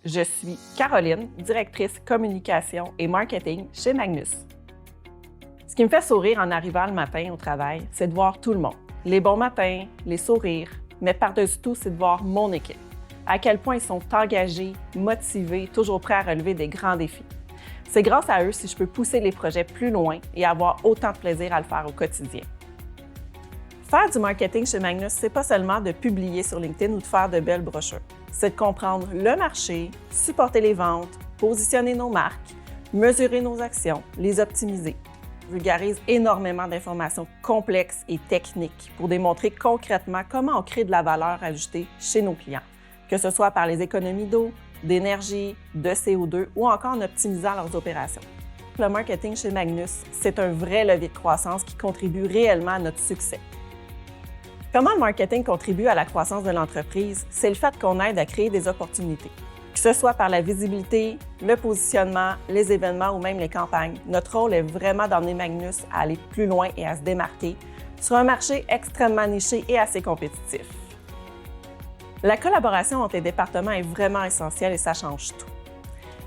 Je suis Caroline, directrice communication et marketing chez Magnus. Ce qui me fait sourire en arrivant le matin au travail, c'est de voir tout le monde. Les bons matins, les sourires, mais par-dessus tout, c'est de voir mon équipe. À quel point ils sont engagés, motivés, toujours prêts à relever des grands défis. C'est grâce à eux si je peux pousser les projets plus loin et avoir autant de plaisir à le faire au quotidien. Faire du marketing chez Magnus, c'est pas seulement de publier sur LinkedIn ou de faire de belles brochures. C'est de comprendre le marché, supporter les ventes, positionner nos marques, mesurer nos actions, les optimiser. Je vulgarise énormément d'informations complexes et techniques pour démontrer concrètement comment on crée de la valeur ajoutée chez nos clients, que ce soit par les économies d'eau, d'énergie, de CO2 ou encore en optimisant leurs opérations. Le marketing chez Magnus, c'est un vrai levier de croissance qui contribue réellement à notre succès. Comment le marketing contribue à la croissance de l'entreprise? C'est le fait qu'on aide à créer des opportunités. Que ce soit par la visibilité, le positionnement, les événements ou même les campagnes, notre rôle est vraiment d'emmener Magnus à aller plus loin et à se démarquer sur un marché extrêmement niché et assez compétitif. La collaboration entre les départements est vraiment essentielle et ça change tout.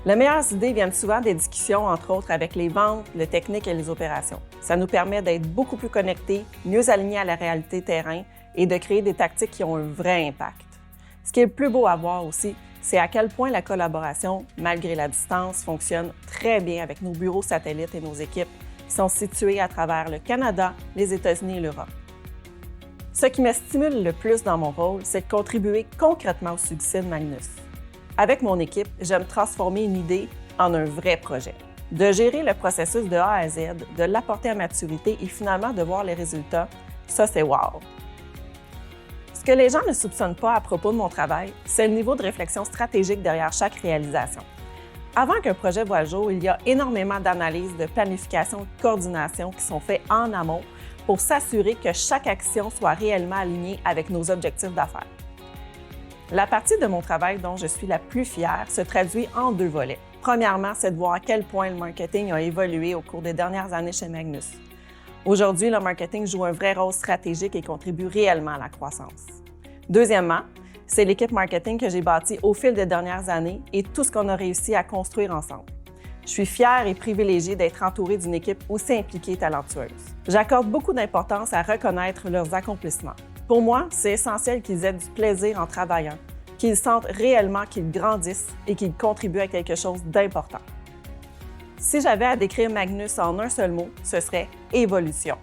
Les meilleures idées viennent souvent des discussions, entre autres, avec les ventes, le technique et les opérations. Ça nous permet d'être beaucoup plus connectés, mieux alignés à la réalité terrain et de créer des tactiques qui ont un vrai impact. Ce qui est le plus beau à voir aussi, c'est à quel point la collaboration, malgré la distance, fonctionne très bien avec nos bureaux satellites et nos équipes qui sont situés à travers le Canada, les États-Unis et l'Europe. Ce qui me stimule le plus dans mon rôle, c'est de contribuer concrètement au succès de Magnus. Avec mon équipe, j'aime transformer une idée en un vrai projet. De gérer le processus de A à Z, de l'apporter à maturité et finalement de voir les résultats, ça c'est wow! Ce que les gens ne soupçonnent pas à propos de mon travail, c'est le niveau de réflexion stratégique derrière chaque réalisation. Avant qu'un projet voie le jour, il y a énormément d'analyses, de planification, de coordination qui sont faites en amont pour s'assurer que chaque action soit réellement alignée avec nos objectifs d'affaires. La partie de mon travail dont je suis la plus fière se traduit en deux volets. Premièrement, c'est de voir à quel point le marketing a évolué au cours des dernières années chez Magnus. Aujourd'hui, le marketing joue un vrai rôle stratégique et contribue réellement à la croissance. Deuxièmement, c'est l'équipe marketing que j'ai bâtie au fil des dernières années et tout ce qu'on a réussi à construire ensemble. Je suis fière et privilégiée d'être entourée d'une équipe aussi impliquée et talentueuse. J'accorde beaucoup d'importance à reconnaître leurs accomplissements. Pour moi, c'est essentiel qu'ils aient du plaisir en travaillant, qu'ils sentent réellement qu'ils grandissent et qu'ils contribuent à quelque chose d'important. Si j'avais à décrire Magnus en un seul mot, ce serait évolution.